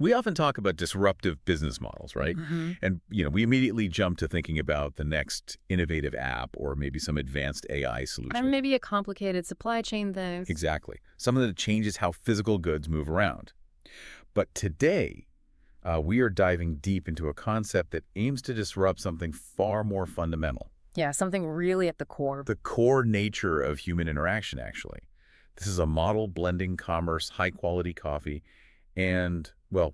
We often talk about disruptive business models, right? Hmm. And, we immediately jump to thinking about the next innovative app or maybe some advanced AI And solution. maybe a complicated supply chain thing. Exactly. Something that changes how physical goods move around. But today, we are diving deep into a concept that aims to disrupt something far more fundamental. Yeah, something really at the core. The core nature of human interaction, actually. This is a model blending commerce, high-quality coffee, and, well,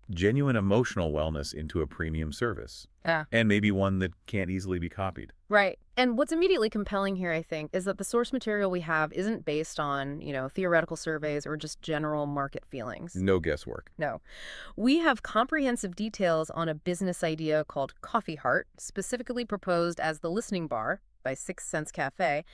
genuine emotional wellness into a premium service. Yeah. And maybe one that can't easily be copied. Right. And what's immediately compelling here, I think, is that the source material we have isn't based on, theoretical surveys or just general market feelings. No guesswork. No. We have comprehensive details on a business idea called Coffee Heart, specifically proposed as the listening bar by 6 Cents Cafe.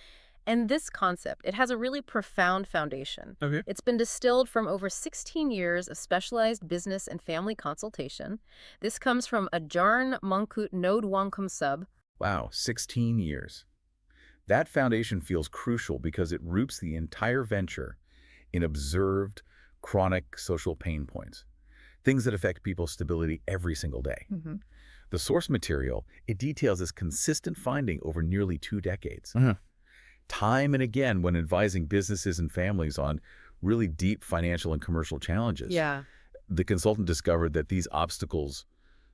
And this concept, it has a really profound foundation. Okay. It's been distilled from over 16 years of specialized business and family consultation. This comes from Ajarn Mangkut Node Wangkum Sub. Wow, 16 years. That foundation feels crucial because it roots the entire venture in observed, chronic social pain points, things that affect people's stability every single day. Mm-hmm. The source material, it details this consistent finding over nearly 2 decades. Time and again, when advising businesses and families on really deep financial and commercial challenges, Yeah. the consultant discovered that these obstacles,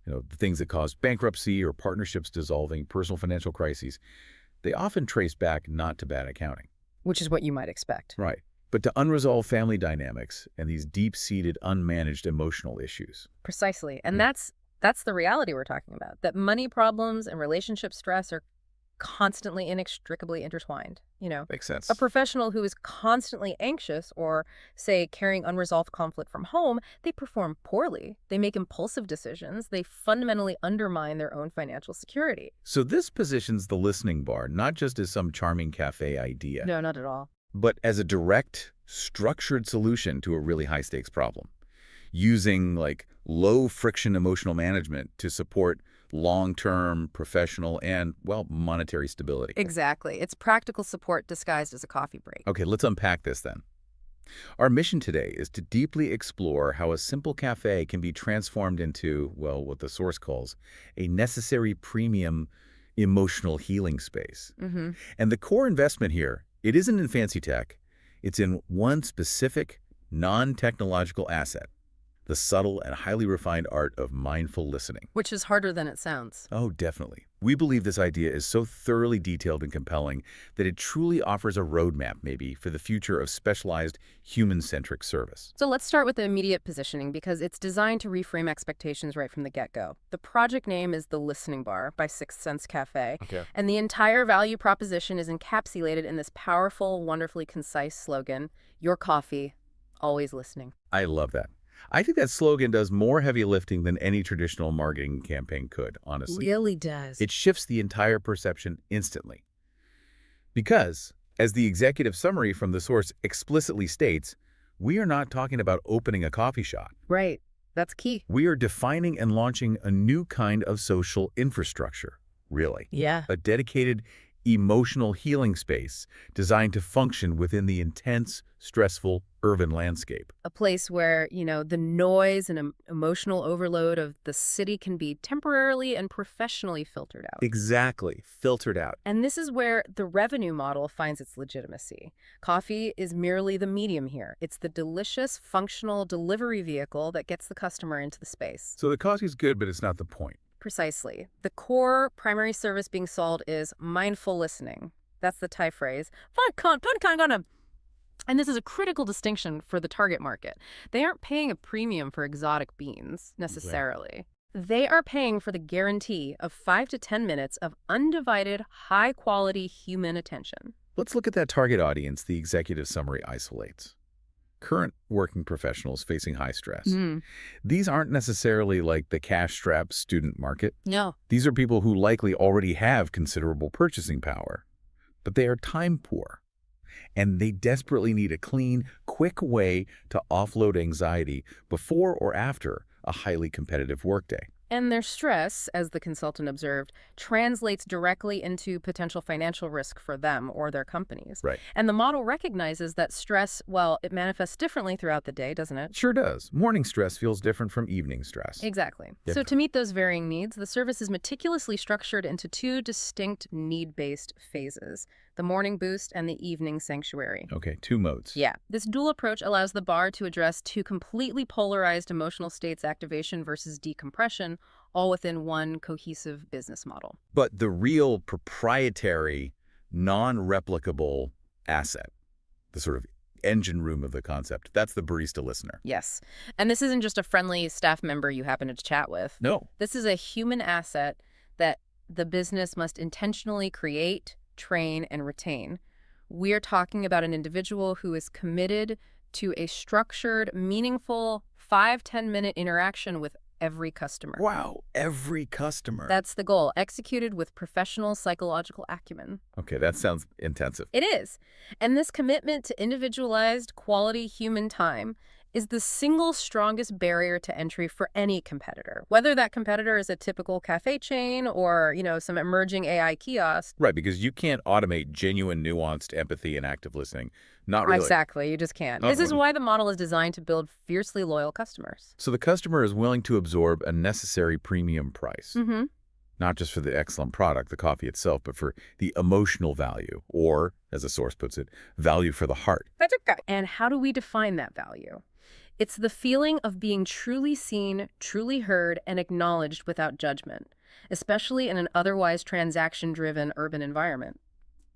the things that cause bankruptcy or partnerships dissolving, personal financial crises, they often trace back not to bad accounting. Which is what you might expect. Right. But to unresolved family dynamics and these deep-seated, unmanaged emotional issues. Precisely. And that's the reality we're talking about, that money problems and relationship stress are constantly inextricably intertwined. Makes sense. A professional who is constantly anxious or, say, carrying unresolved conflict from home, they perform poorly. They make impulsive decisions. They fundamentally undermine their own financial security. So this positions the listening bar not just as some charming cafe idea, No, not at all. but as a direct, structured solution to a really high-stakes problem, using low-friction emotional management to support long-term professional and, well, monetary stability. Exactly. It's practical support disguised as a coffee break. Okay, let's unpack this then. Our mission today is to deeply explore how a simple cafe can be transformed into, well, what the source calls a necessary premium emotional healing space. Mm-hmm. And the core investment here, it isn't in fancy tech. It's in one specific, non-technological asset, the subtle and highly refined art of mindful listening. Which is harder than it sounds. Oh, definitely. We believe this idea is so thoroughly detailed and compelling that it truly offers a roadmap, maybe, for the future of specialized, human-centric service. So let's start with the immediate positioning because it's designed to reframe expectations right from the get-go. The project name is The Listening Bar by 6 Cents Cafe, Okay. and the entire value proposition is encapsulated in this powerful, wonderfully concise slogan, "Your coffee, always listening." I love that. I think that slogan does more heavy lifting than any traditional marketing campaign could, honestly. Really does. It shifts the entire perception instantly. Because, as the executive summary from the source explicitly states, we are not talking about opening a coffee shop. Right. That's key. We are defining and launching a new kind of social infrastructure, really. Yeah. A dedicated emotional healing space designed to function within the intense, stressful urban landscape. A place where, the noise and emotional overload of the city can be temporarily and professionally filtered out. Exactly. Filtered out. And this is where the revenue model finds its legitimacy. Coffee is merely the medium here. It's the delicious, functional delivery vehicle that gets the customer into the space. So the coffee's good, but it's not the point. Precisely. The core primary service being sold is mindful listening. That's the Thai phrase. And this is a critical distinction for the target market. They aren't paying a premium for exotic beans, necessarily. They are paying for the guarantee of 5 to 10 minutes of undivided, high-quality human attention. Let's look at that target audience the executive summary isolates. Current working professionals facing high stress. These aren't necessarily like the cash-strapped student market. No. These are people who likely already have considerable purchasing power, but they are time poor, and they desperately need a clean, quick way to offload anxiety before or after a highly competitive workday. And their stress, as the consultant observed, translates directly into potential financial risk for them or their companies. Right. And the model recognizes that stress, well, it manifests differently throughout the day, doesn't it? Sure does. Morning stress feels different from evening stress. Exactly. So to Different. meet those varying needs, the service is meticulously structured into two distinct need-based phases, the morning boost and the evening sanctuary. Okay, two modes. Yeah, this dual approach allows the bar to address two completely polarized emotional states, activation versus decompression, all within one cohesive business model. But the real proprietary, non-replicable asset, the sort of engine room of the concept, that's the barista listener. Yes. And this isn't just a friendly staff member you happen to chat with. No. This is a human asset that the business must intentionally create, train, and retain. We're talking about an individual who is committed to a structured, meaningful 5-10 minute interaction with every customer. Wow, every customer. That's the goal, executed with professional psychological acumen. Okay, that sounds intensive. It is. And this commitment to individualized, quality human time is the single strongest barrier to entry for any competitor, whether that competitor is a typical cafe chain or, some emerging AI kiosk. Right, because you can't automate genuine, nuanced empathy and active listening. Not really. Exactly. You just can't. Not This is really. why the model is designed to build fiercely loyal customers. So the customer is willing to absorb a necessary premium price, Mm-hmm. not just for the excellent product, the coffee itself, but for the emotional value, or, as the source puts it, value for the heart. That's okay. And how do we define that value? It's the feeling of being truly seen, truly heard, and acknowledged without judgment, especially in an otherwise transaction-driven urban environment.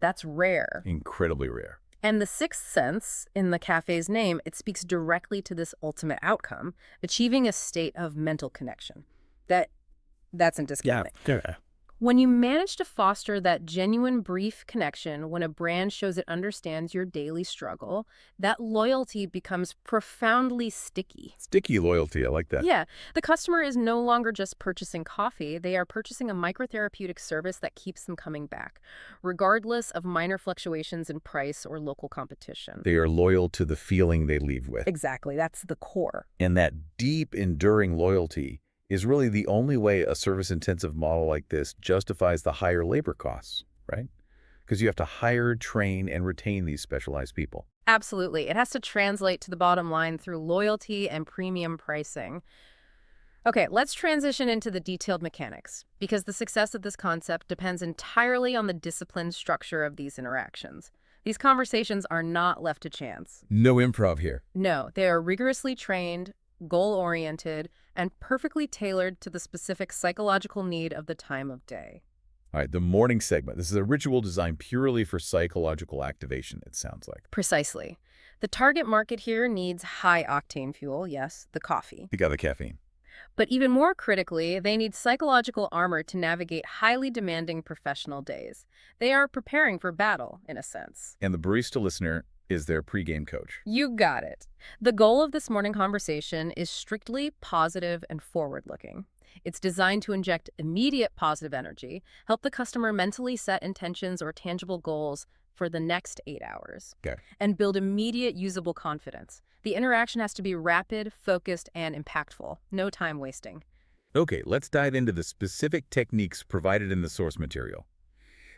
That's rare. Incredibly rare. And the sixth sense, in the cafe's name, it speaks directly to this ultimate outcome, achieving a state of mental connection. That's in discounting. Yeah. When you manage to foster that genuine brief connection, when a brand shows it understands your daily struggle, that loyalty becomes profoundly sticky. Sticky loyalty, I like that. Yeah, the customer is no longer just purchasing coffee. They are purchasing a microtherapeutic service that keeps them coming back, regardless of minor fluctuations in price or local competition. They are loyal to the feeling they leave with. Exactly, that's the core. And that deep, enduring loyalty is really the only way a service-intensive model like this justifies the higher labor costs, right? Because you have to hire, train, and retain these specialized people. Absolutely. It has to translate to the bottom line through loyalty and premium pricing. Okay, let's transition into the detailed mechanics, because the success of this concept depends entirely on the disciplined structure of these interactions. These conversations are not left to chance. No improv here. No, they are rigorously trained, goal-oriented, and perfectly tailored to the specific psychological need of the time of day. All right, the morning segment. This is a ritual designed purely for psychological activation, it sounds like. Precisely. The target market here needs high-octane fuel, yes, the coffee. You got the caffeine. But even more critically, they need psychological armor to navigate highly demanding professional days. They are preparing for battle, in a sense. And the barista listener is their pregame coach. You got it. The goal of this morning conversation is strictly positive and forward-looking. It's designed to inject immediate positive energy, help the customer mentally set intentions or tangible goals for the next 8 hours, Okay. and build immediate usable confidence. The interaction has to be rapid, focused, and impactful. No time wasting. Okay, let's dive into the specific techniques provided in the source material.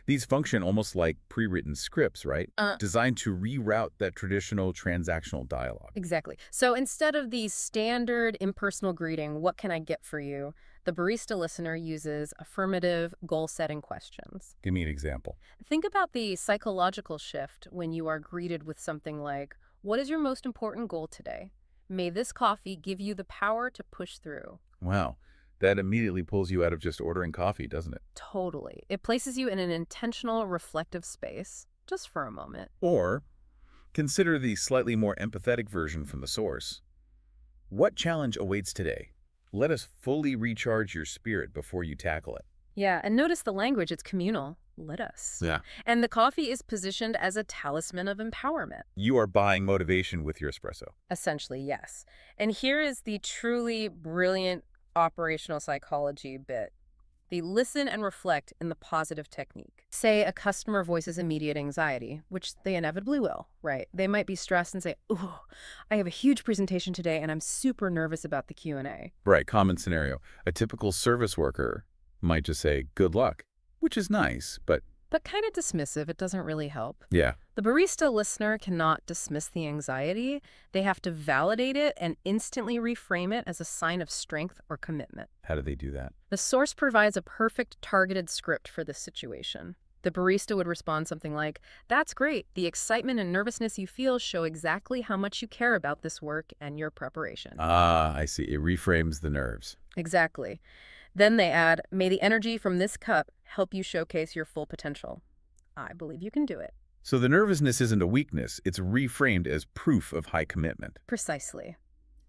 These function almost like pre-written scripts, right? Designed to reroute that traditional transactional dialogue. Exactly. So instead of the standard impersonal greeting, what can I get for you? The barista listener uses affirmative, goal-setting questions. Give me an example. Think about the psychological shift when you are greeted with something like, what is your most important goal today? May this coffee give you the power to push through. Wow, that immediately pulls you out of just ordering coffee, doesn't it? Totally. It places you in an intentional, reflective space, just for a moment. Or consider the slightly more empathetic version from the source. What challenge awaits today? Let us fully recharge your spirit before you tackle it. Yeah, and notice the language, it's communal. Let us. Yeah. And the coffee is positioned as a talisman of empowerment. You are buying motivation with your espresso. Essentially, yes. And here is the truly brilliant operational psychology bit. They listen and reflect in the positive technique. Say a customer voices immediate anxiety, which they inevitably will, right? They might be stressed and say, "Ooh, I have a huge presentation today and I'm super nervous about the Q&A." Right, common scenario. A typical service worker might just say, good luck, which is nice, but But kind of dismissive, it doesn't really help. yeah. The barista listener cannot dismiss the anxiety. They have to validate it and instantly reframe it as a sign of strength or commitment. How do they do that? The source provides a perfect targeted script for this situation. The barista would respond something like, "That's great. The excitement and nervousness you feel show exactly how much you care about this work and your preparation." Ah, I see. It reframes the nerves. Exactly. Then they add, "May the energy from this cup help you showcase your full potential. I believe you can do it." So the nervousness isn't a weakness. It's reframed as proof of high commitment. Precisely.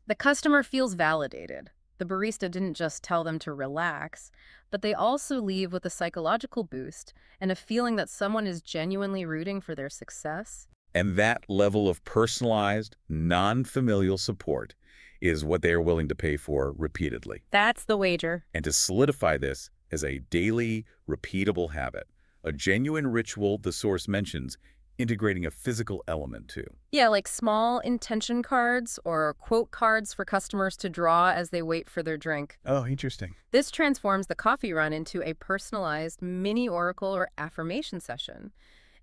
The customer feels validated. The barista didn't just tell them to relax, but they also leave with a psychological boost and a feeling that someone is genuinely rooting for their success. And that level of personalized, non-familial support is what they are willing to pay for repeatedly. That's the wager. And to solidify this as a daily, repeatable habit, a genuine ritual the source mentions, integrating a physical element too. Yeah, like small intention cards or quote cards for customers to draw as they wait for their drink. Oh, interesting. This transforms the coffee run into a personalized mini oracle or affirmation session.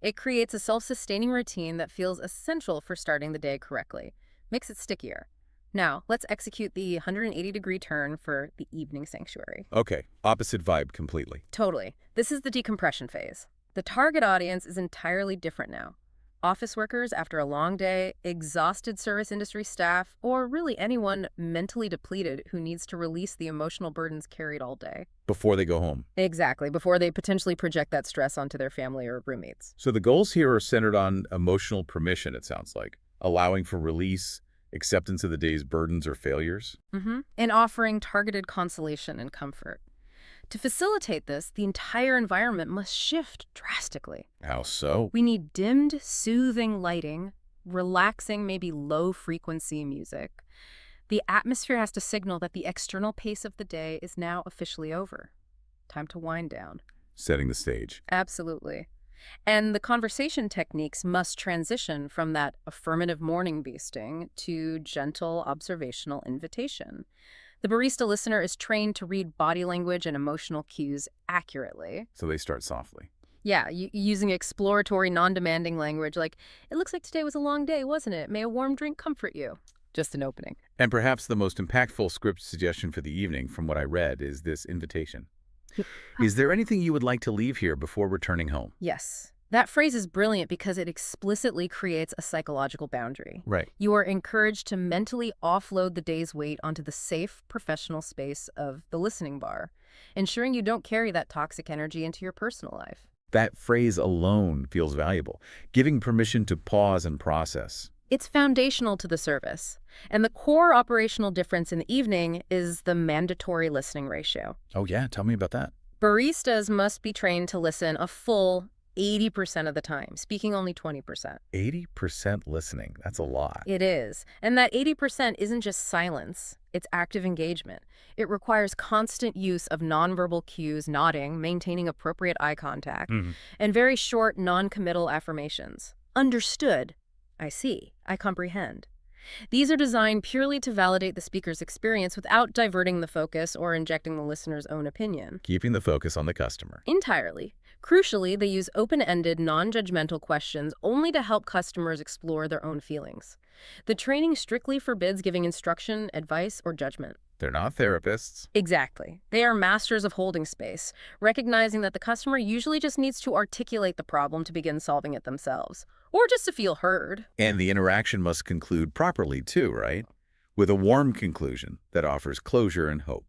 It creates a self-sustaining routine that feels essential for starting the day correctly. Makes it stickier. Now, let's execute the 180-degree turn for the evening sanctuary. Okay, opposite vibe completely. Totally. This is the decompression phase. The target audience is entirely different now. Office workers after a long day, exhausted service industry staff, or really anyone mentally depleted who needs to release the emotional burdens carried all day. Before they go home. Exactly, before they potentially project that stress onto their family or roommates. So the goals here are centered on emotional permission, it sounds like, allowing for release, acceptance of the day's burdens or failures. And offering targeted consolation and comfort. To facilitate this, the entire environment must shift drastically. How so? We need dimmed, soothing lighting, relaxing, maybe low-frequency music. The atmosphere has to signal that the external pace of the day is now officially over. Time to wind down. Setting the stage. Absolutely. And the conversation techniques must transition from that affirmative morning beasting to gentle observational invitation. The barista listener is trained to read body language and emotional cues accurately. So they start softly. Yeah, using exploratory, non-demanding language like, "It looks like today was a long day, wasn't it? May a warm drink comfort you." Just an opening. And perhaps the most impactful script suggestion for the evening, from what I read, is this invitation. Is there anything you would like to leave here before returning home? Yes. That phrase is brilliant because it explicitly creates a psychological boundary. Right. You are encouraged to mentally offload the day's weight onto the safe, professional space of the listening bar, ensuring you don't carry that toxic energy into your personal life. That phrase alone feels valuable, giving permission to pause and process. It's foundational to the service. And the core operational difference in the evening is the mandatory listening ratio. Oh yeah, tell me about that. Baristas must be trained to listen a full 80% of the time, speaking only 20%. 80% listening, that's a lot. It is. And that 80% isn't just silence, it's active engagement. It requires constant use of nonverbal cues, nodding, maintaining appropriate eye contact, and very short, non-committal affirmations. Understood. I see. I comprehend. These are designed purely to validate the speaker's experience without diverting the focus or injecting the listener's own opinion. Keeping the focus on the customer. Entirely. Crucially, they use open-ended, non-judgmental questions only to help customers explore their own feelings. The training strictly forbids giving instruction, advice, or judgment. They're not therapists. Exactly. They are masters of holding space, recognizing that the customer usually just needs to articulate the problem to begin solving it themselves, or just to feel heard. And the interaction must conclude properly too, right? With a warm conclusion that offers closure and hope.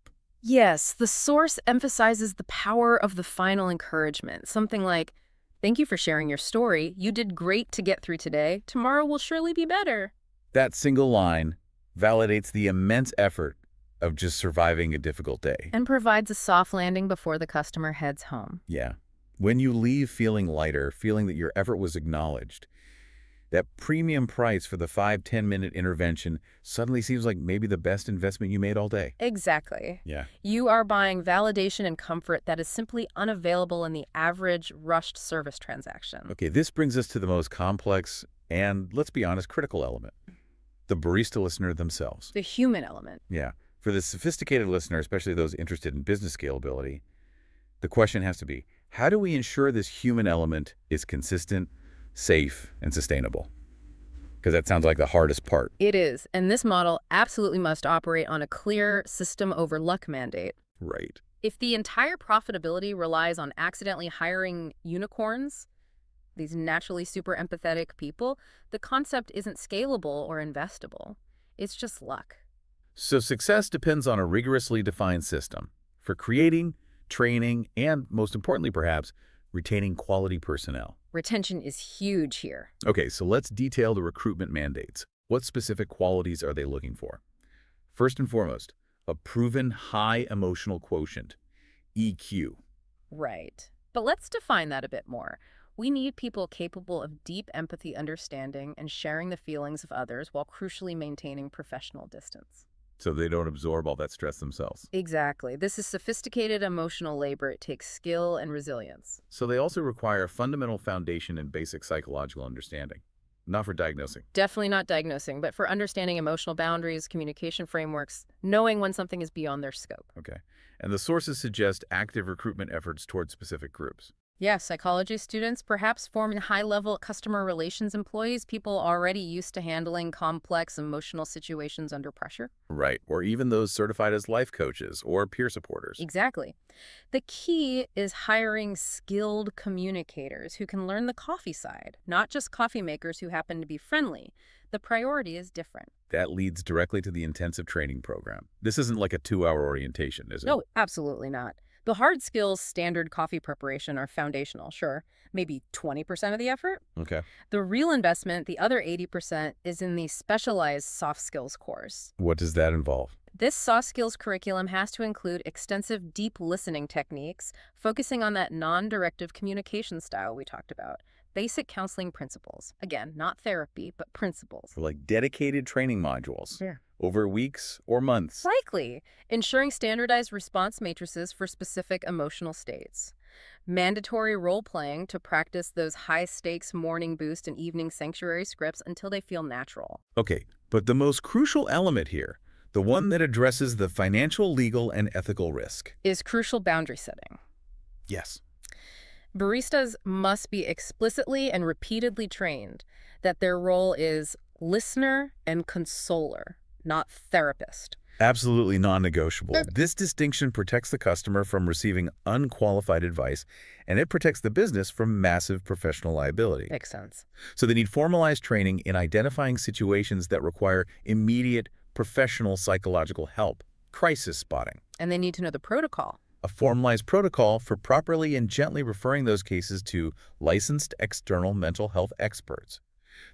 Yes, the source emphasizes the power of the final encouragement, something like, "Thank you for sharing your story. You did great to get through today. Tomorrow will surely be better." That single line validates the immense effort of just surviving a difficult day. And provides a soft landing before the customer heads home. Yeah. When you leave feeling lighter, feeling that your effort was acknowledged, That premium price for the 5-10 minute intervention suddenly seems like maybe the best investment you made all day. Exactly. Yeah. You are buying validation and comfort that is simply unavailable in the average rushed service transaction. Okay, this brings us to the most complex and, let's be honest, critical element. The barista listener themselves. The human element. Yeah. For the sophisticated listener, especially those interested in business scalability, the question has to be, how do we ensure this human element is consistent, safe, and sustainable? Because that sounds like the hardest part. It is, and this model absolutely must operate on a clear system over luck mandate. Right. If the entire profitability relies on accidentally hiring unicorns, these naturally super empathetic people, the concept isn't scalable or investable. It's just luck. So success depends on a rigorously defined system for creating, training, and, most importantly perhaps, retaining quality personnel. Retention is huge here. Okay, so let's detail the recruitment mandates. What specific qualities are they looking for? First and foremost, a proven high emotional quotient, EQ. Right. But let's define that a bit more. We need people capable of deep empathy, understanding, and sharing the feelings of others while crucially maintaining professional distance. So they don't absorb all that stress themselves. Exactly. This is sophisticated emotional labor. It takes skill and resilience. So they also require a fundamental foundation in basic psychological understanding. Not for diagnosing. Definitely not diagnosing, but for understanding emotional boundaries, communication frameworks, knowing when something is beyond their scope. Okay. And the sources suggest active recruitment efforts towards specific groups. Yes, psychology students, perhaps forming high-level customer relations employees, people already used to handling complex emotional situations under pressure. Right. Or even those certified as life coaches or peer supporters. Exactly. The key is hiring skilled communicators who can learn the coffee side, not just coffee makers who happen to be friendly. The priority is different. That leads directly to the intensive training program. This isn't like a 2-hour orientation, is it? No, absolutely not. The hard skills, standard coffee preparation, are foundational, sure. Maybe 20% of the effort. Okay. The real investment, the other 80%, is in the specialized soft skills course. What does that involve? This soft skills curriculum has to include extensive deep listening techniques, focusing on that non-directive communication style we talked about. Basic counseling principles. Again, not therapy, but principles. For like dedicated training modules. Yeah. Over weeks or months. Likely. Ensuring standardized response matrices for specific emotional states. Mandatory role-playing to practice those high-stakes morning boost and evening sanctuary scripts until they feel natural. Okay, but the most crucial element here, the one that addresses the financial, legal, and ethical risk. Is crucial boundary setting. Yes. Baristas must be explicitly and repeatedly trained that their role is listener and consoler, not therapist. Absolutely non-negotiable. This distinction protects the customer from receiving unqualified advice, and it protects the business from massive professional liability. Makes sense. So they need formalized training in identifying situations that require immediate professional psychological help, crisis spotting. And they need to know the protocol. A formalized protocol for properly and gently referring those cases to licensed external mental health experts.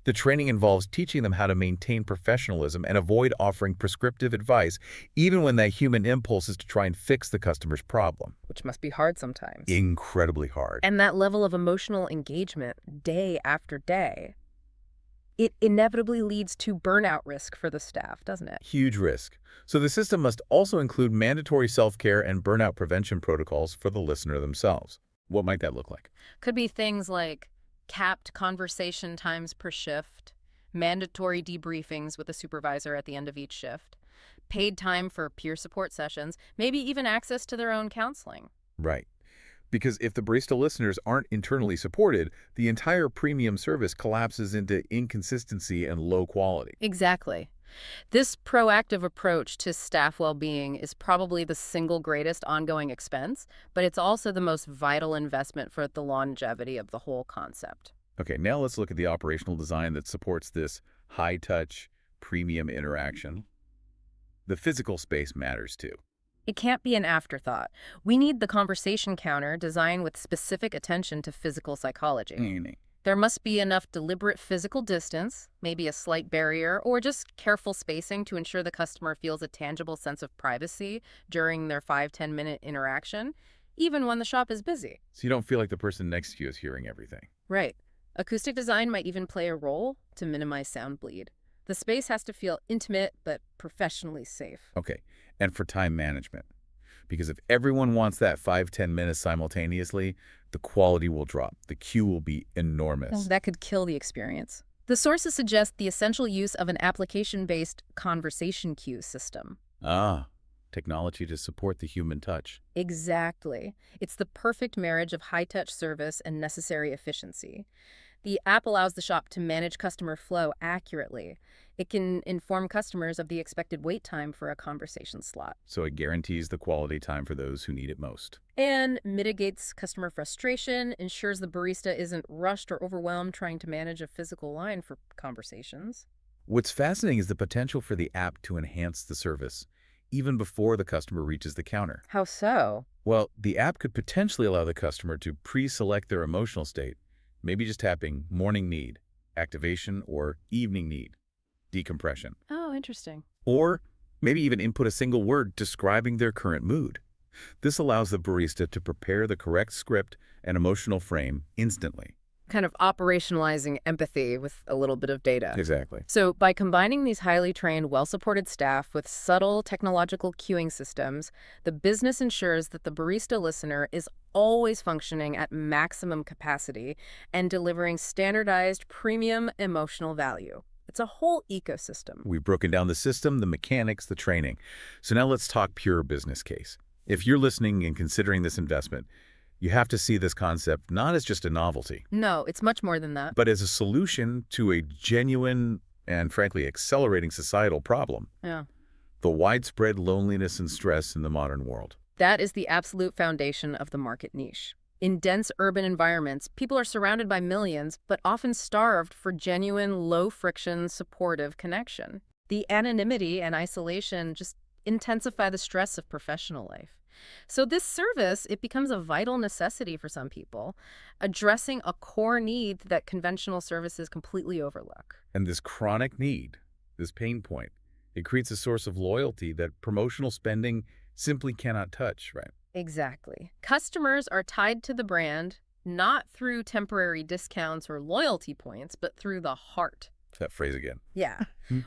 The training involves teaching them how to maintain professionalism and avoid offering prescriptive advice, even when that human impulse is to try and fix the customer's problem. Which must be hard sometimes. Incredibly hard. And that level of emotional engagement, day after day, it inevitably leads to burnout risk for the staff, doesn't it? Huge risk. So the system must also include mandatory self-care and burnout prevention protocols for the listener themselves. What might that look like? Could be things like capped conversation times per shift, mandatory debriefings with a supervisor at the end of each shift, paid time for peer support sessions, maybe even access to their own counseling. Right. Because if the barista listeners aren't internally supported, the entire premium service collapses into inconsistency and low quality. Exactly. This proactive approach to staff well-being is probably the single greatest ongoing expense, but it's also the most vital investment for the longevity of the whole concept. Okay, now let's look at the operational design that supports this high-touch, premium interaction. The physical space matters too. It can't be an afterthought. We need the conversation counter designed with specific attention to physical psychology. There must be enough deliberate physical distance, maybe a slight barrier, or just careful spacing to ensure the customer feels a tangible sense of privacy during their 5-10 minute interaction, even when the shop is busy. So you don't feel like the person next to you is hearing everything. Right. Acoustic design might even play a role to minimize sound bleed. The space has to feel intimate but professionally safe. Okay, and for time management. Because if everyone wants that 5–10 minutes simultaneously, the quality will drop. The queue will be Well, enormous. that could kill the experience. The sources suggest the essential use of an application-based conversation queue system. Ah, technology to support the human touch. Exactly. It's the perfect marriage of high-touch service and necessary efficiency. The app allows the shop to manage customer flow accurately. It can inform customers of the expected wait time for a conversation slot So it guarantees the quality time for those who need it most. and mitigates customer frustration, ensures the barista isn't rushed or overwhelmed trying to manage a physical line for conversations. What's fascinating is the potential for the app to enhance the service, even before the customer reaches the counter. How so? Well, the app could potentially allow the customer to pre-select their emotional state, maybe just tapping morning need, activation, or evening need, decompression. Oh, interesting. Or maybe even input a single word describing their current mood. This allows the barista to prepare the correct script and emotional frame instantly. Kind of operationalizing empathy with a little bit of data. Exactly. So, by combining these highly trained, well-supported staff with subtle technological queuing systems, the business ensures that the barista listener is always functioning at maximum capacity and delivering standardized, premium emotional value. It's a whole ecosystem. We've broken down the system, the mechanics, the training. So now let's talk pure business case. If you're listening and considering this investment, you have to see this concept not as just a novelty, No, it's much more than that. but as a solution to a genuine and frankly accelerating societal problem, Yeah. the widespread loneliness and stress in the modern world. That is the absolute foundation of the market niche. In dense urban environments, people are surrounded by millions, but often starved for genuine, low-friction, supportive connection. The anonymity and isolation just intensify the stress of professional life. So this service, it becomes a vital necessity for some people, addressing a core need that conventional services completely overlook. And this chronic need, this pain point, it creates a source of loyalty that promotional spending simply cannot touch, right? Exactly. Customers are tied to the brand not through temporary discounts or loyalty points, but through the heart. That phrase again. Yeah.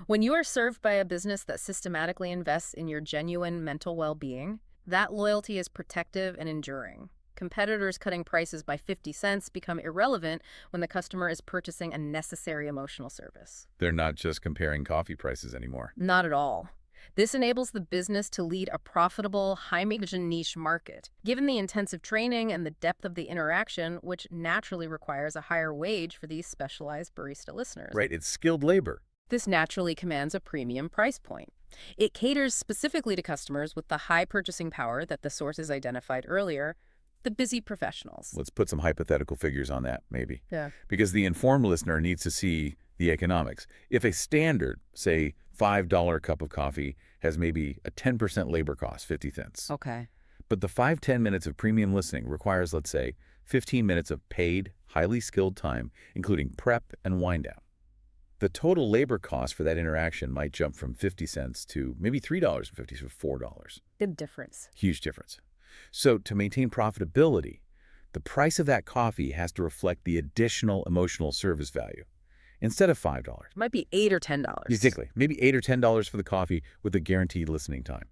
When you are served by a business that systematically invests in your genuine mental well-being, that loyalty is protective and enduring. Competitors cutting prices by 50 cents become irrelevant when the customer is purchasing a necessary emotional service. They're not just comparing coffee prices anymore. Not at all. This enables the business to lead a profitable, high-margin niche market. Given the intensive training and the depth of the interaction, which naturally requires a higher wage for these specialized barista listeners, Right, it's skilled labor. this naturally commands a premium price point. It caters specifically to customers with the high purchasing power that the sources identified earlier, the busy professionals. Let's put some hypothetical figures on that, maybe. Yeah. Because the informed listener needs to see the economics. If a standard, say, $5 cup of coffee has maybe a 10% labor cost, 50 cents. Okay. But the 5–10 minutes of premium listening requires, let's say, 15 minutes of paid, highly skilled time, including prep and wind down. The total labor cost for that interaction might jump from 50 cents to maybe $3.50 to $4. Big difference. Huge difference. So to maintain profitability, the price of that coffee has to reflect the additional emotional service value. Instead of $5. Might be $8 or $10. Exactly. Maybe $8 or $10 for the coffee with a guaranteed listening time.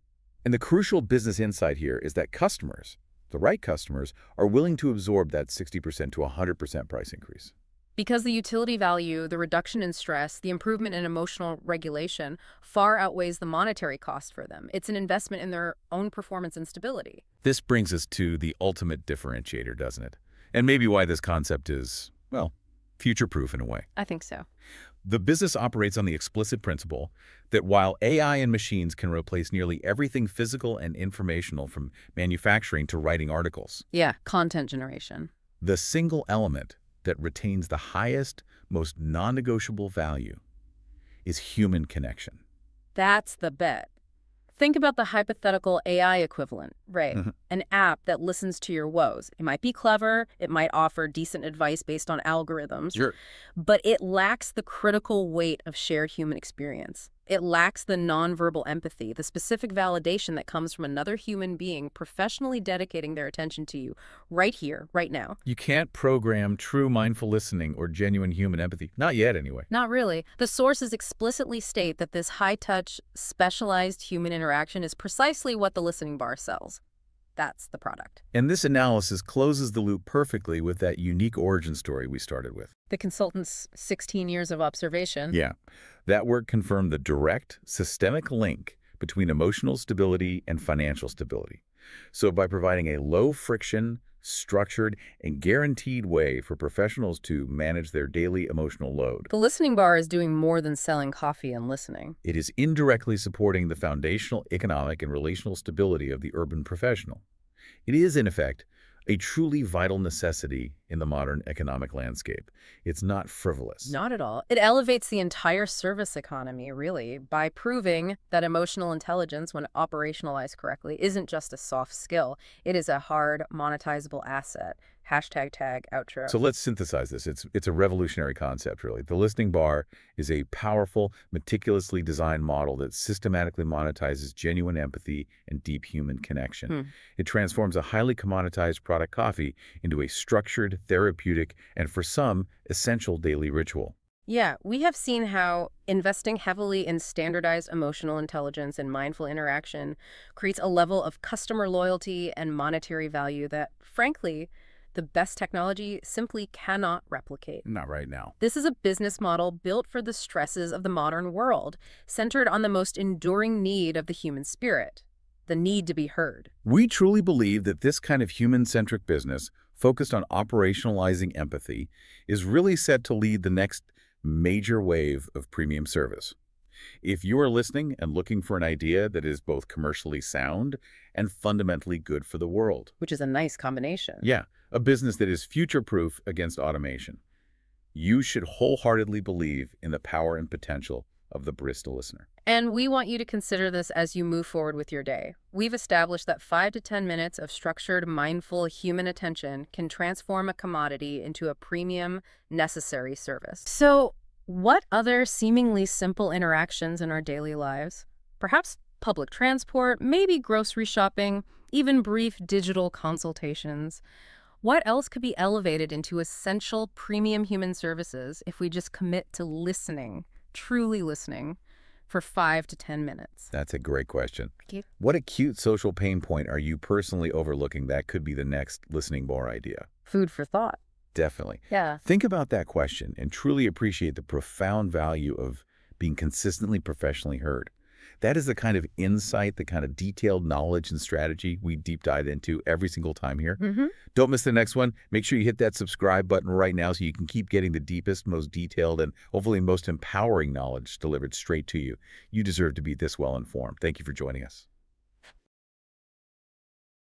And the crucial business insight here is that customers, the right customers, are willing to absorb that 60% to 100% price increase. Because the utility value, the reduction in stress, the improvement in emotional regulation far outweighs the monetary cost for them. It's an investment in their own performance and stability. This brings us to the ultimate differentiator, doesn't it? And maybe why this concept is, well, future-proof in a way. I think so. The business operates on the explicit principle that while AI and machines can replace nearly everything physical and informational from manufacturing to writing articles, Yeah, content generation. the single element that retains the highest, most non-negotiable value is human connection. That's the bet. Think about the hypothetical AI equivalent, right? An app that listens to your woes. It might be clever, it might offer decent advice based on algorithms, Sure. but it lacks the critical weight of shared human experience. It lacks the nonverbal empathy, the specific validation that comes from another human being professionally dedicating their attention to you right here, right now. You can't program true mindful listening or genuine human empathy. Not yet, anyway. Not really. The sources explicitly state that this high-touch, specialized human interaction is precisely what the listening bar sells. That's the product. And this analysis closes the loop perfectly with that unique origin story we started with. The consultant's 16 years of observation. Yeah, that work confirmed the direct, systemic link between emotional stability and financial stability. So by providing a low-friction, structured, and guaranteed way for professionals to manage their daily emotional load, The listening bar is doing more than selling coffee and listening. it is indirectly supporting the foundational economic and relational stability of the urban professional. It is, in effect, a truly vital necessity in the modern economic landscape. It's not frivolous. Not at all. It elevates the entire service economy, really, by proving that emotional intelligence, when operationalized correctly, isn't just a soft skill. It is a hard, monetizable asset. Hashtag tag outro. So let's synthesize this. It's a revolutionary concept, really. The listening bar is a powerful, meticulously designed model that systematically monetizes genuine empathy and deep human connection. It transforms a highly commoditized product coffee into a structured, therapeutic, and for some, essential daily ritual. Yeah, we have seen how investing heavily in standardized emotional intelligence and mindful interaction creates a level of customer loyalty and monetary value that, frankly, the best technology simply cannot replicate. Not right now. This is a business model built for the stresses of the modern world, centered on the most enduring need of the human spirit, the need to be heard. We truly believe that this kind of human-centric business, focused on operationalizing empathy, is really set to lead the next major wave of premium service. If you are listening and looking for an idea that is both commercially sound and fundamentally good for the world. Which is a nice combination. Yeah, a business that is future-proof against automation. You should wholeheartedly believe in the power and potential of the barista listener. And we want you to consider this as you move forward with your day. We've established that 5 to 10 minutes of structured, mindful human attention can transform a commodity into a premium, necessary service. So, what other seemingly simple interactions in our daily lives, perhaps public transport, maybe grocery shopping, even brief digital consultations, what else could be elevated into essential premium human services if we just commit to listening, truly listening, for 5 to 10 minutes? That's a great question. Thank you. What acute social pain point are you personally overlooking that could be the next listening bar idea? Food for thought. Definitely. Yeah. Think about that question and truly appreciate the profound value of being consistently professionally heard. That is the kind of insight, the kind of detailed knowledge and strategy we deep dive into every single time here. Don't miss the next one. Make sure you hit that subscribe button right now so you can keep getting the deepest, most detailed, and hopefully most empowering knowledge delivered straight to you. You deserve to be this well informed. Thank you for joining us.